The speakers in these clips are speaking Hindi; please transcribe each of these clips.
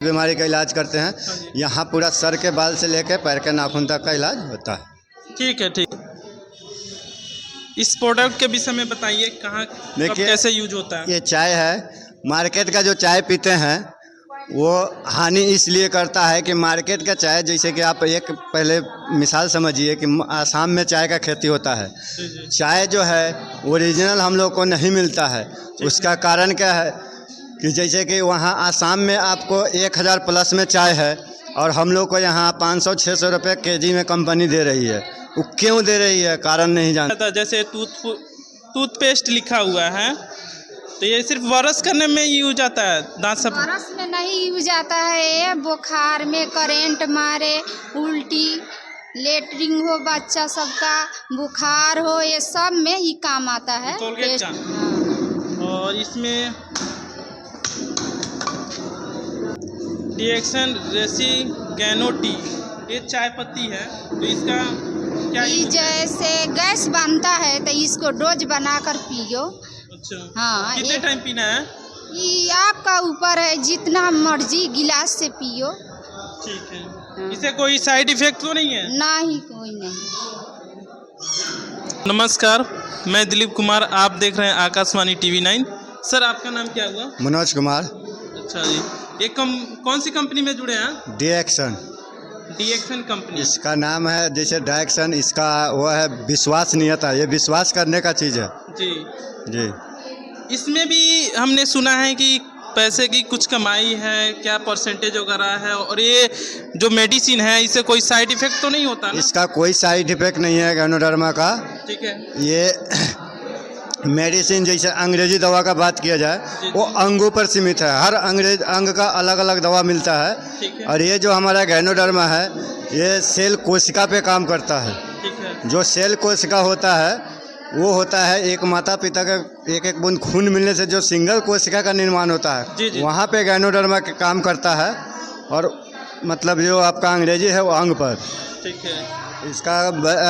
बीमारी का इलाज करते हैं। यहाँ पूरा सर के बाल से लेकर पैर के नाखून तक का इलाज होता है। ठीक है, ठीक। इस प्रोडक्ट के विषय में बताइए, कहाँ कब कैसे यूज होता है? ये चाय है, मार्केट का जो चाय पीते हैं वो हानि इसलिए करता है कि मार्केट का चाय, जैसे कि आप एक पहले मिसाल समझिए कि आसाम में चाय का खेती होता है। चाय जो है ओरिजिनल हम लोग को नहीं मिलता है। उसका कारण क्या है कि जैसे कि वहाँ आसाम में आपको 1000 प्लस में चाय है और हम लोग को यहाँ 500-600 रुपये केजी में कंपनी दे रही है। वो क्यों दे रही है, कारण नहीं जानता। जैसे टूथपेस्ट लिखा हुआ है, तो ये सिर्फ ब्रश करने में यूज आता है, दांत सब ब्रश में नहीं यूज आता है। ये बुखार में, करेंट मारे, उल्टी, लेटरिंग हो, बच्चा सबका बुखार हो, ये सब में ही काम आता है। कोलगेट का। और इसमें डिएक्शन रेसिगेनो टी, ये चाय पत्ती है, तो इसका क्या जैसे गैस बनता है तो इसको डोज बनाकर पियो। अच्छा, हाँ। कितने टाइम पीना है? ये आपका ऊपर है, जितना मर्जी गिलास से पियो। ठीक है। हाँ। इसे कोई साइड इफेक्ट तो नहीं है? नहीं, कोई नहीं। नमस्कार, मैं दिलीप कुमार, आप देख रहे हैं आकाशवाणी टीवी 9। सर, आपका नाम क्या हुआ? मनोज कुमार। अच्छा जी, ये कौन सी कंपनी में जुड़े हैं? डिएक्शन कंपनी। इसका नाम है, जैसे डायरेक्शन इसका वो है विश्वसनीयता। ये विश्वास करने का चीज़ है जी जी। इसमें भी हमने सुना है कि पैसे की कुछ कमाई है, क्या परसेंटेज वगैरह है, और ये जो मेडिसिन है इससे कोई साइड इफेक्ट तो नहीं होता ना? इसका कोई साइड इफेक्ट नहीं है गैनोडर्मा का। ठीक है। ये मेडिसिन, जैसे अंग्रेजी दवा का बात किया जाए वो अंगों पर सीमित है। हर अंग का अलग अलग दवा मिलता है। ठीक है। और ये जो हमारा गैनोडर्मा है ये सेल कोशिका पे काम करता है। ठीक है। जो सेल कोशिका होता है वो होता है एक माता पिता का एक बूंद खून मिलने से जो सिंगल कोशिका का निर्माण होता है, वहाँ पे गैनोडर्मा का काम करता है। और मतलब जो आपका अंग्रेजी है वो अंग पर। ठीक है। इसका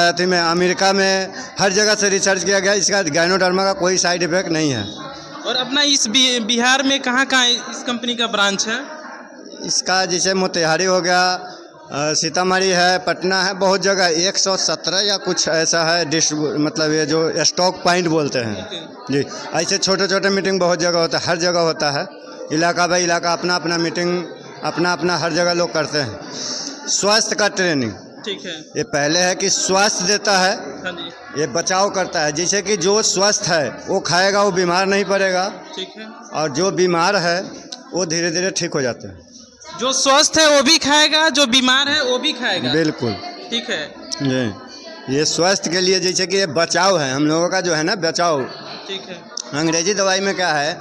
अथी में अमेरिका में हर जगह से रिसर्च किया गया, इसका गैनोडर्मा का कोई साइड इफेक्ट नहीं है। और अपना इस बिहार में कहाँ इस कंपनी का ब्रांच है? इसका जैसे मोतिहारी हो गया, सीतामढ़ी है, पटना है, बहुत जगह 117 या कुछ ऐसा है मतलब ये जो स्टॉक पॉइंट बोलते हैं जी। ऐसे छोटे छोटे मीटिंग बहुत जगह होता है, हर जगह होता है। इलाका बाई इलाका अपना अपना मीटिंग अपना अपना हर जगह लोग करते हैं। स्वास्थ्य का ट्रेनिंग, ठीक है। ये पहले है कि स्वास्थ्य देता है, ये बचाव करता है। जैसे कि जो स्वस्थ है वो खाएगा वो बीमार नहीं पड़ेगा। ठीक है। और जो बीमार है वो धीरे धीरे ठीक हो जाता है। जो स्वस्थ है वो भी खाएगा, जो बीमार है वो भी खाएगा। बिल्कुल। ठीक है जी। ये स्वास्थ्य के लिए, जैसे कि ये बचाव है हम लोगों का, जो है ना बचाव। ठीक है। अंग्रेजी दवाई में क्या है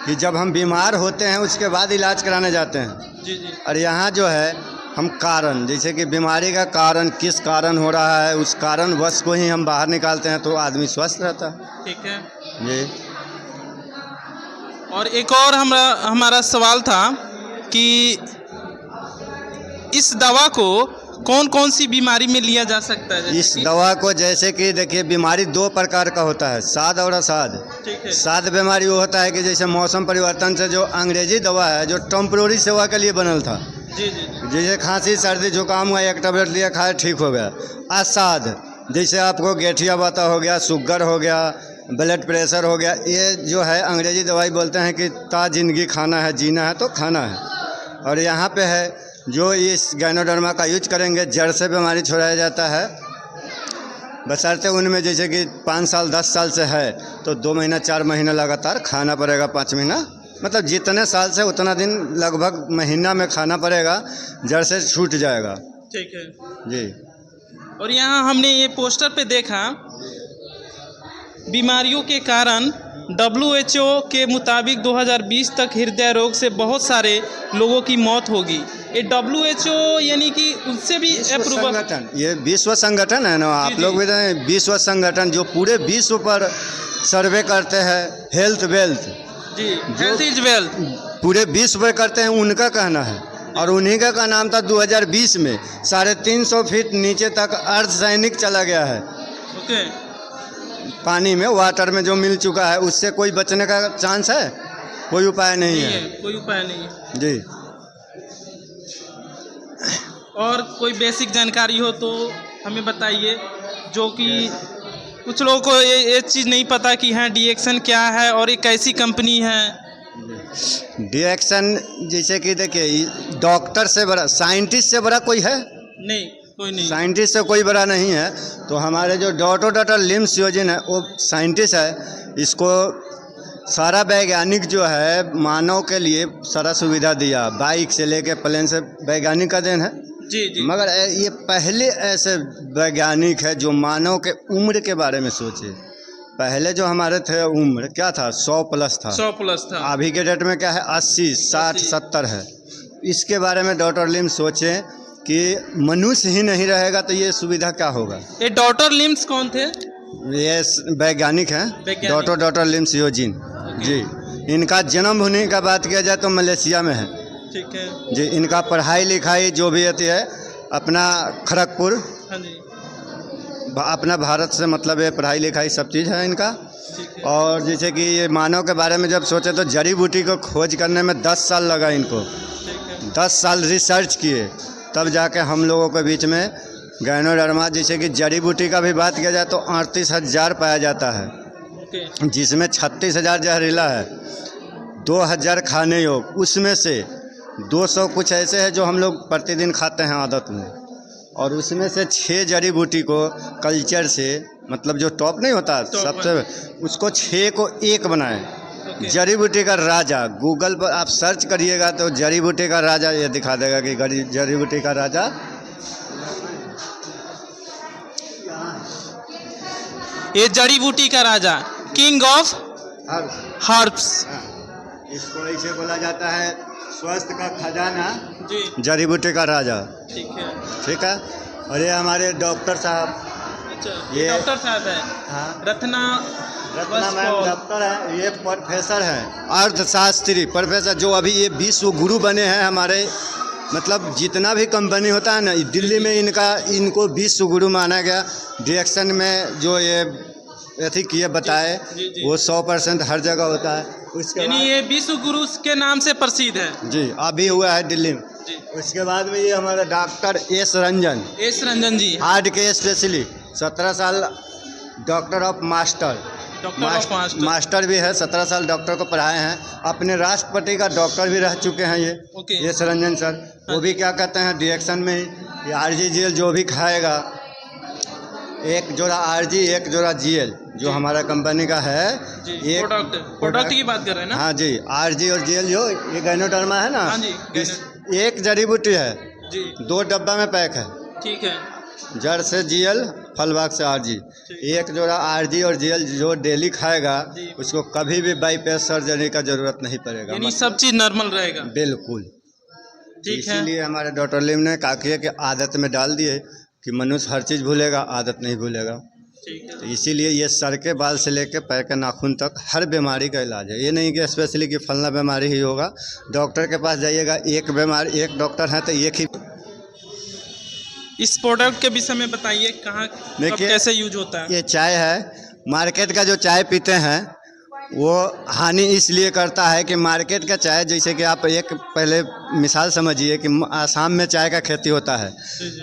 कि जब हम बीमार होते हैं उसके बाद इलाज कराने जाते हैं। जी जी। और यहाँ जो है हम कारण, जैसे कि बीमारी का कारण किस कारण हो रहा है उस कारण वश को ही हम बाहर निकालते हैं तो आदमी स्वस्थ रहता है। ठीक है जी। और एक और हमारा सवाल था कि इस दवा को कौन कौन सी बीमारी में लिया जा सकता है? इस दवा को जैसे कि देखिए बीमारी 2 प्रकार का होता है, साद और असाध। साद बीमारी वो होता है कि जैसे मौसम परिवर्तन से जो अंग्रेजी दवा है जो टेम्पोररी सेवा के लिए बनल था। जी जी। जैसे खांसी सर्दी जुकाम हुआ, एक टैबलेट लिया खाया ठीक हो गया। असाध जैसे आपको गठिया बाता हो गया, शुगर हो गया, ब्लड प्रेशर हो गया, ये जो है अंग्रेजी दवाई बोलते हैं कि जिंदगी खाना है, जीना है तो खाना है। और यहाँ पे है जो इस गैनोडर्मा का यूज करेंगे जड़ से बीमारी छुड़ाया जाता है। बशर्ते उनमें जैसे कि 5 साल 10 साल से है तो 2 महीना 4 महीना लगातार खाना पड़ेगा, 5 महीना, मतलब जितने साल से उतना दिन लगभग महीना में खाना पड़ेगा, जड़ से छूट जाएगा। ठीक है जी। और यहाँ हमने ये पोस्टर पे देखा, बीमारियों के कारण WHO के मुताबिक 2020 तक हृदय रोग से बहुत सारे लोगों की मौत होगी। ये WHO यानी कि उससे भी संगठन, ये विश्व संगठन है ना, आप लोग भी जाने, विश्व संगठन जो पूरे विश्व पर सर्वे करते हैं हेल्थ वेल्थ जी, हेल्थ इज वेल्थ, पूरे विश्व में करते हैं, उनका कहना है। और उन्हीं का नाम था 2020 में 350 फीट नीचे तक अर्धसैनिक चला गया है। ओके। पानी में, वाटर में जो मिल चुका है उससे कोई बचने का चांस है? कोई उपाय नहीं है। कोई उपाय नहीं है। जी। और कोई बेसिक जानकारी हो तो हमें बताइए, जो कि कुछ लोगों को ये चीज़ नहीं पता कि हाँ डीएक्सन क्या है और एक कैसी कंपनी है। डीएक्सन जैसे कि देखिए, डॉक्टर से बड़ा, साइंटिस्ट से बड़ा कोई है नहीं, कोई नहीं। साइंटिस्ट से कोई बड़ा नहीं है। तो हमारे जो डॉक्टर लिम्स योजिन है वो साइंटिस्ट है। इसको सारा वैज्ञानिक जो है मानव के लिए सारा सुविधा दिया, बाइक से लेके प्लेन से, वैज्ञानिक का देन है। जी जी। मगर ये पहले ऐसे वैज्ञानिक है जो मानव के उम्र के बारे में सोचे। पहले जो हमारे थे उम्र क्या था, 100 प्लस था। 100 प्लस था। अभी के डेट में क्या है, 80, 60, 70 है। इसके बारे में डॉक्टर लिम्स सोचे कि मनुष्य ही नहीं रहेगा तो ये सुविधा क्या होगा। ये डॉक्टर लिम्स कौन थे? ये वैज्ञानिक हैं, डॉक्टर लिम्स योजिन जी। इनका जन्म होने का बात किया जाए तो मलेशिया में है। ठीक है जी। इनका पढ़ाई लिखाई जो भी होती है अपना खड़गपुर, हाँ जी, अपना भारत से मतलब है, पढ़ाई लिखाई सब चीज़ है इनका। ठीक है। और जैसे कि ये मानव के बारे में जब सोचे तो जड़ी बूटी को खोज करने में 10 साल लगा इनको। ठीक है। 10 साल रिसर्च किए तब जाके हम लोगों के बीच में गैनोडर्मा, जैसे कि जड़ी बूटी का भी बात किया जाए तो 38,000 पाया जाता है, ओके। जिसमें 36,000 जहरीला है, 2,000 खाने योग, उसमें से 200 कुछ ऐसे हैं जो हम लोग प्रतिदिन खाते हैं आदत में। और उसमें से 6 जड़ी बूटी को कल्चर से, मतलब जो टॉप नहीं होता सबसे, उसको 6 को एक बनाए। जड़ी बूटी का राजा, गूगल पर आप सर्च करिएगा तो जड़ी बूटी का राजा ये दिखा देगा कि जड़ी बूटी का राजा ये जड़ी बूटी का राजा, किंग ऑफ हर्ब्स। इसको ऐसे बोला जाता है, स्वास्थ्य का खजाना जी, जड़ी बूटी का राजा। ठीक है। ठीक है। और ये हमारे डॉक्टर साहब, अच्छा, ये डॉक्टर साहब है। हाँ, रत्ना मैम डॉक्टर है। ये प्रोफेसर है, अर्थशास्त्री प्रोफेसर, जो अभी ये विश्व गुरु बने हैं हमारे। मतलब जितना भी कंपनी होता है ना, दिल्ली में इनको विश्व गुरु माना गया। डीएक्सन में जो ये एथिक ये बताए जी। वो 100% हर जगह होता है। उसके यानी बाद ये विश्व गुरु के नाम से प्रसिद्ध है जी, अभी हुआ है दिल्ली में जी। उसके बाद में ये हमारा डॉक्टर एस रंजन जी, हार्ट के स्पेशलिस्ट, 17 साल doctor of master, doctor of master भी है, 17 साल डॉक्टर को पढ़ाए हैं। अपने राष्ट्रपति का डॉक्टर भी रह चुके हैं ये। ओके। एस रंजन सर, वो भी क्या कहते हैं डीएक्सन में ही, ये RGGL जो भी खाएगा, एक जोड़ा RG, एक जोड़ा GL जो हमारा कंपनी का है। एक प्रोडक्ट की बात कर रहे हैं ना? हाँ जी, RG और GL जो ये गैनोडर्मा है ना, हाँ जी, एक जड़ी बूटी है जी, 2 डब्बा में पैक है। ठीक है। जड़ से GL, फल भाग से RG। एक जोड़ा RG और GL जो डेली खाएगा उसको कभी भी बाईपास सर्जरी का जरूरत नहीं पड़ेगा। यानी सब चीज़ नॉर्मल रहेगा। बिल्कुल। ठीक है। इसीलिए हमारे डॉक्टर लिम ने कहा कि आदत में डाल दिए कि मनुष्य हर चीज़ भूलेगा, आदत नहीं भूलेगा। ठीक है। तो इसीलिए ये सर के बाल से लेकर पैर के नाखून तक हर बीमारी का इलाज है। ये नहीं कि स्पेशली कि फलना बीमारी ही होगा। डॉक्टर के पास जाइएगा, एक बीमारी, एक डॉक्टर है तो एक ही। इस प्रोडक्ट के विषय में बताइए, कहाँ कब कैसे यूज होता है? ये चाय है, मार्केट का जो चाय पीते हैं वो हानि इसलिए करता है कि मार्केट का चाय, जैसे कि आप एक पहले मिसाल समझिए कि आसाम में चाय का खेती होता है।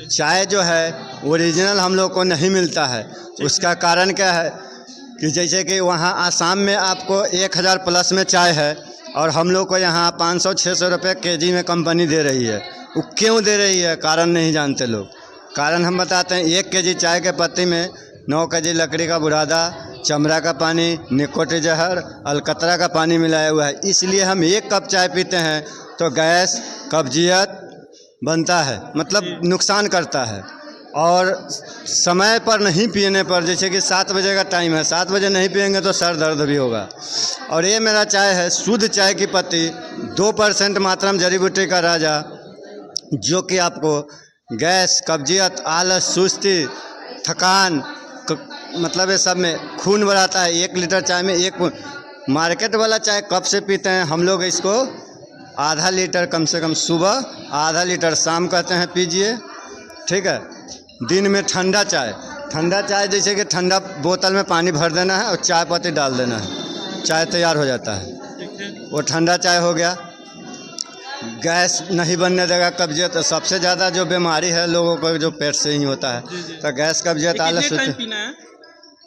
चाय जो है ओरिजिनल हम लोग को नहीं मिलता है। उसका कारण क्या है कि जैसे कि वहाँ आसाम में आपको 1,000 प्लस में चाय है और हम लोग को यहाँ 500-600 रुपये kg में कंपनी दे रही है। वो क्यों दे रही है, कारण नहीं जानते लोग। कारण हम बताते हैं, 1 kg चाय के पत्ती में 9 kg लकड़ी का बुरादा, चमड़ा का पानी, निकोटिन जहर, अलकतरा का पानी मिलाया हुआ है। इसलिए हम 1 कप चाय पीते हैं तो गैस, कब्जियत बनता है, मतलब नुकसान करता है। और समय पर नहीं पीने पर, जैसे कि 7 बजे का टाइम है, 7 बजे नहीं पिएंगे तो सर दर्द भी होगा। और ये मेरा चाय है शुद्ध चाय की पत्ती, 2% मात्रा में जड़ी बूटी का राजा, जो कि आपको गैस, कब्जियत, आलस, सुस्ती, थकान, मतलब ये सब में खून बढ़ाता है। 1 लीटर चाय में 1। मार्केट वाला चाय कब से पीते हैं हम लोग, इसको आधा लीटर कम से कम सुबह, आधा लीटर शाम कहते हैं पीजिए। ठीक है। दिन में ठंडा चाय जैसे कि ठंडा बोतल में पानी भर देना है और चाय पत्ती डाल देना है, चाय तैयार हो जाता है। वो ठंडा चाय हो गया। गैस नहीं बनने देगा, कब्जियत सबसे ज़्यादा जो बीमारी है लोगों को जो पेट से ही होता है। जी, जी। तो गैस कब्जियत आलस टाइम पीना है?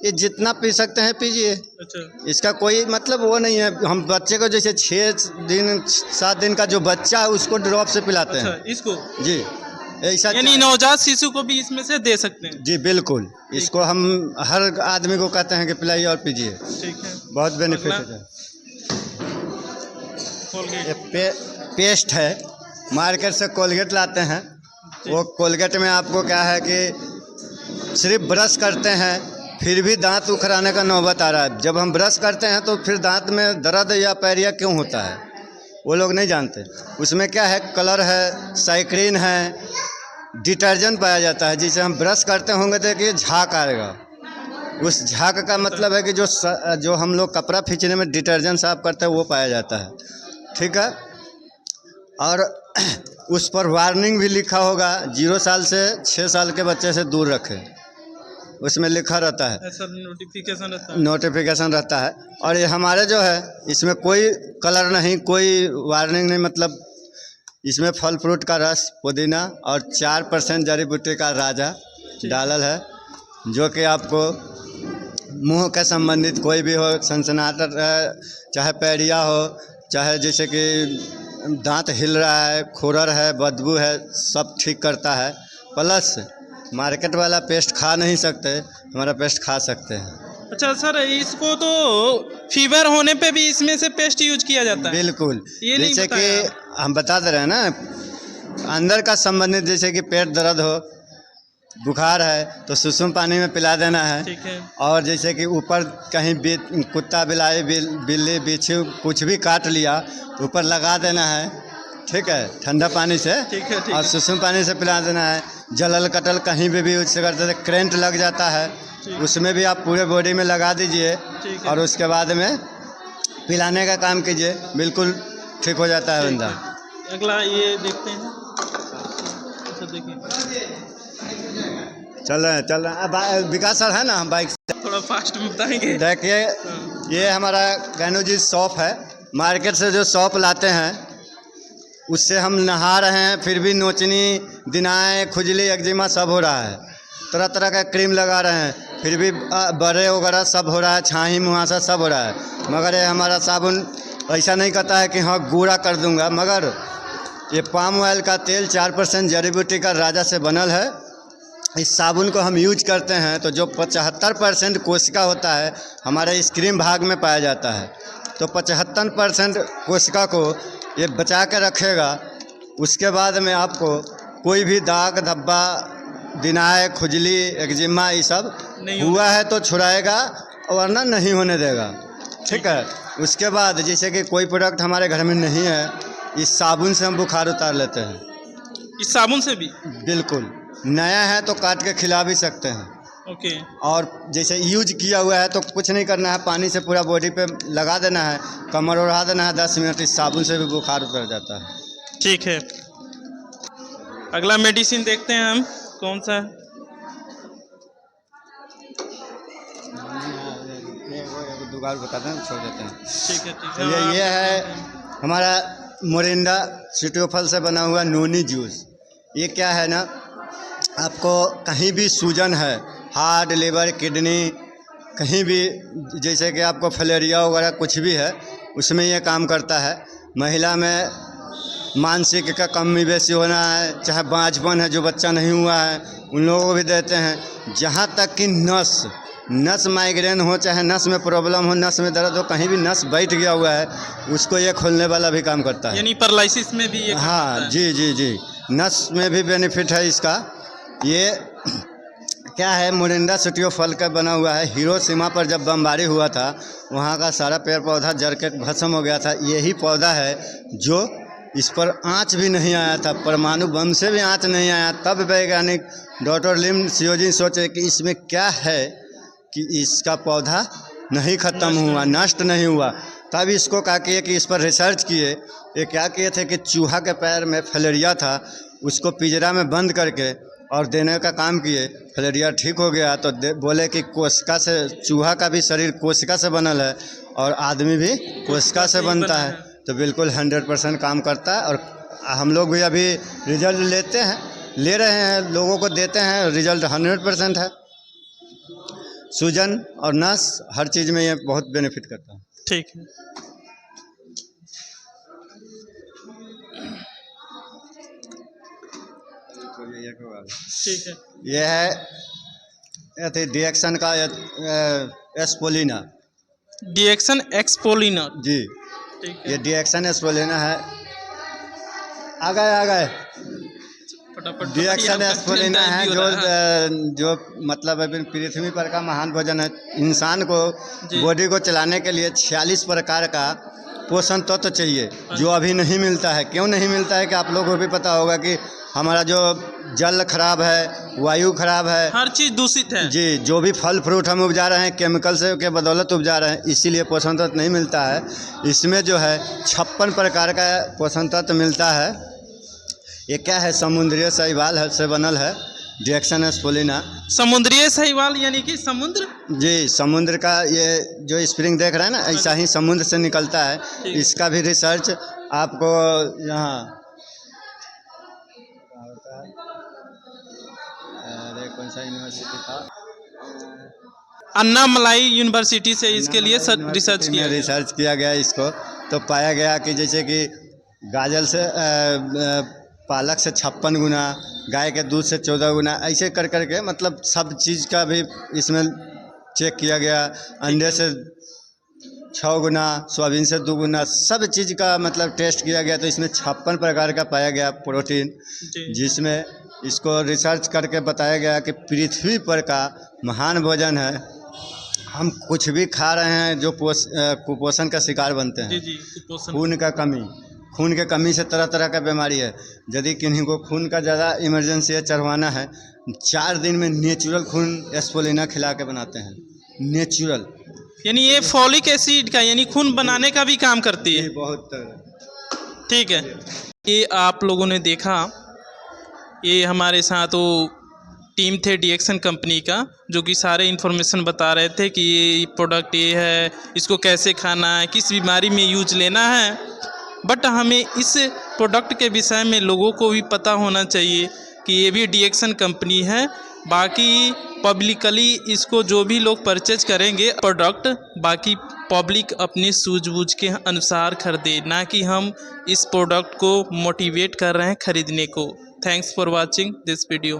ये जितना पी सकते हैं पीजिए, अच्छा। इसका कोई मतलब वो नहीं है। हम बच्चे को जैसे 6 दिन 7 दिन का जो बच्चा है उसको ड्रॉप से पिलाते अच्छा, हैं इसको जी, ऐसा यानी नवजात शिशु को भी इसमें से दे सकते हैं? जी बिल्कुल, इसको हम हर आदमी को कहते हैं कि पिलाइए और पीजिए, ठीक है। बहुत बेनिफिट अगला? है। कोलगेट। ये पेस्ट है, मार्केट से कोलगेट लाते हैं। वो कोलगेट में आपको क्या है कि सिर्फ ब्रश करते हैं फिर भी दांत उखड़ाने का नौबत आ रहा है। जब हम ब्रश करते हैं तो फिर दांत में दर्द या पैरिया क्यों होता है वो लोग नहीं जानते। उसमें क्या है, कलर है, साइक्रीन है, डिटर्जेंट पाया जाता है। जिसे हम ब्रश करते होंगे तो कि झाग आएगा, उस झाग का मतलब है कि जो हम लोग कपड़ा खींचने में डिटर्जेंट साफ करते हैं वो पाया जाता है, ठीक है। और उस पर वार्निंग भी लिखा होगा, 0 साल से 6 साल के बच्चे से दूर रखें, उसमें लिखा रहता है, ऐसा नोटिफिकेशन रहता है। और ये हमारे जो है इसमें कोई कलर नहीं, कोई वार्निंग नहीं, मतलब इसमें फल फ्रूट का रस, पुदीना और 4% जड़ी बूटी का राजा डालल है, जो कि आपको मुंह के संबंधित कोई भी हो, सनसनाहट है, चाहे पैरिया हो, चाहे जैसे कि दांत हिल रहा है, खुरर है, बदबू है, सब ठीक करता है। प्लस मार्केट वाला पेस्ट खा नहीं सकते, हमारा पेस्ट खा सकते हैं। अच्छा सर, इसको तो फीवर होने पे भी इसमें से पेस्ट यूज किया जाता है? बिल्कुल, ये नहीं जैसे बताया। कि हम बता दे रहे हैं ना, अंदर का संबंधित, जैसे कि पेट दर्द हो, बुखार है तो सुसुम पानी में पिला देना है। ठीक है। और जैसे कि ऊपर कहीं कुत्ता बिलाई बिल्ली बिच्छू कुछ भी काट लिया तो ऊपर लगा देना है, ठीक है, ठंडा पानी से। ठीक है, ठीक और है। सुसुम पानी से पिला देना है। जलल कटल कहीं भी उससे करते थे, करेंट लग जाता है, उसमें भी आप पूरे बॉडी में लगा दीजिए और उसके बाद में पिलाने का काम कीजिए, बिल्कुल ठीक हो जाता है बंदा। अगला ये देखते हैं। अच्छा देखिए, चल रहे हैं विकास सर है ना, हम बाइक से थोड़ा फास्ट में बताएंगे। देखिए, ये हमारा गैनोजी शॉप है। मार्केट से जो शॉप लाते हैं उससे हम नहा रहे हैं, फिर भी नोचनी, दिनाएँ, खुजली, एक्जिमा सब हो रहा है। तरह तरह का क्रीम लगा रहे हैं, फिर भी बड़े वगैरह सब हो रहा है, छाही मुहासा सब हो रहा है। मगर ये हमारा साबुन ऐसा नहीं कहता है कि हाँ गोरा कर दूंगा, मगर ये पाम ऑयल का तेल 4% जड़ी बूटी का राजा से बनल है। इस साबुन को हम यूज करते हैं तो जो 75% कोशिका होता है हमारे स्क्रीन भाग में पाया जाता है, तो 75% कोशिका को ये बचा के रखेगा। उसके बाद में आपको कोई भी दाग धब्बा, दिनाए, खुजली, एक्जिमा ये सब हुआ है तो छुड़ाएगा, वरना नहीं होने देगा, ठीक है। उसके बाद जैसे कि कोई प्रोडक्ट हमारे घर में नहीं है, इस साबुन से हम बुखार उतार लेते हैं। इस साबुन से भी? बिल्कुल, नया है तो काट के खिला भी सकते हैं। ओके। और जैसे यूज किया हुआ है तो कुछ नहीं करना है, पानी से पूरा बॉडी पे लगा देना है, कमर ओढ़ा देना है 10 मिनट, इस साबुन से भी बुखार उतर जाता है। ठीक है। अगला मेडिसिन देखते हैं हम, कौन सा है? दुकान बताते हैं, छोड़ देते हैं। ठीक है, ठीक है। ये है हमारा मोरिंडा सीटोफल से बना हुआ नोनी जूस। ये क्या है ना, आपको कहीं भी सूजन है, हार्ट, लिवर, किडनी, कहीं भी, जैसे कि आपको फलेरिया वगैरह कुछ भी है, उसमें ये काम करता है। महिला में मानसिक का कमी बेसी होना है, चाहे बाँझपन है, जो बच्चा नहीं हुआ है, उन लोगों को भी देते हैं। जहाँ तक कि नस माइग्रेन हो, चाहे नस में प्रॉब्लम हो, नस में दर्द हो, कहीं भी नस बैठ गया हुआ है, उसको ये खोलने वाला भी काम करता है। यानी पैरालिसिस में भी ये काम हाँ करता है? जी जी जी, नस में भी बेनिफिट है इसका। ये क्या है, मोरिंडा सीटोफल का बना हुआ है। हिरोशिमा पर जब बमबारी हुआ था, वहाँ का सारा पेड़ पौधा जड़ के भस्म हो गया था। यही पौधा है जो इस पर आँच भी नहीं आया था, परमाणु बम से भी आँच नहीं आया। तब वैज्ञानिक डॉक्टर लिम सियोजी सोचे कि इसमें क्या है कि इसका पौधा नहीं ख़त्म हुआ, नष्ट नहीं हुआ। तब इसको क्या किए कि इस पर रिसर्च किए। ये क्या किए थे कि चूहा के पैर में फलेरिया था, उसको पिंजरा में बंद करके और देने का काम किए। फलेरिया ठीक हो गया तो बोले कि कोशिका से, चूहा का भी शरीर कोशिका से बनल है और आदमी भी कोशिका से बनता है, तो बिल्कुल 100% काम करता है और हम लोग भी अभी रिजल्ट ले रहे हैं, लोगों को देते हैं, रिजल्ट 100% है। सूजन और नस हर चीज़ में ये बहुत बेनिफिट करता है। ठीक है। ठीक है। ये है डिएक्शन का एस्पोलिना। डिएक्शन एक्सपोलिना। जी, ठीक है। ये डिएक्शन एस्पोलिना है। आ गए फटाफट डिएक्शन एस्पोलिना है जो मतलब अभी पृथ्वी पर का महान भोजन है। इंसान को बॉडी को चलाने के लिए 46 प्रकार का पोषण तत्व चाहिए, जो अभी नहीं मिलता है। क्यों नहीं मिलता है कि आप लोगों को भी पता होगा कि हमारा जो जल खराब है, वायु खराब है, हर चीज़ दूषित है। जी, जो भी फल फ्रूट हम उपजा रहे हैं केमिकल से के बदौलत उपजा रहे हैं, इसीलिए पोषण तत्व नहीं मिलता है। इसमें जो है 56 प्रकार का पोषण तत्व मिलता है। ये क्या है? समुद्री शैवाल से बनल है डिएक्शन एस्पोलिना। समुद्री शैवाल यानी कि समुद्र? जी, समुद्र का ये जो स्प्रिंग देख रहे हैं ना, ऐसा ही समुद्र से निकलता है। इसका भी रिसर्च आपको यहाँ कौन सा यूनिवर्सिटी था, अन्नामलाई यूनिवर्सिटी से इसके लिए रिसर्च किया गया इसको। तो पाया गया कि जैसे कि गाजर से पालक से 56 गुना, गाय के दूध से 14 गुना, ऐसे कर के मतलब सब चीज़ का भी इसमें चेक किया गया। अंडे से 6 गुना, सोयाबीन से 2 गुना, सब चीज़ का मतलब टेस्ट किया गया। तो इसमें 56 प्रकार का पाया गया प्रोटीन, जिसमें इसको रिसर्च करके बताया गया कि पृथ्वी पर का महान भोजन है। हम कुछ भी खा रहे हैं जो कुपोषण का शिकार बनते हैं। जी, कुपोषण। खून के कमी से तरह तरह का बीमारी है। यदि किन्हीं को खून का ज़्यादा इमरजेंसी है, चढ़वाना है, 4 दिन में नेचुरल खून एस्पोलिना खिला के बनाते हैं। नेचुरल यानी ये फॉलिक एसिड का यानी खून बनाने का भी काम करती है। बहुत ठीक है। ये आप लोगों ने देखा, ये हमारे साथ वो टीम थे डिएक्शन कंपनी का, जो कि सारे इन्फॉर्मेशन बता रहे थे कि ये प्रोडक्ट ये है, इसको कैसे खाना है, किस बीमारी में यूज लेना है। बट हमें इस प्रोडक्ट के विषय में लोगों को भी पता होना चाहिए कि ये भी डिएक्शन कंपनी है। बाकी पब्लिकली इसको जो भी लोग परचेज करेंगे प्रोडक्ट, बाकी पब्लिक अपनी सूझबूझ के अनुसार खरीदे, ना कि हम इस प्रोडक्ट को मोटिवेट कर रहे हैं खरीदने को। Thanks for watching this video.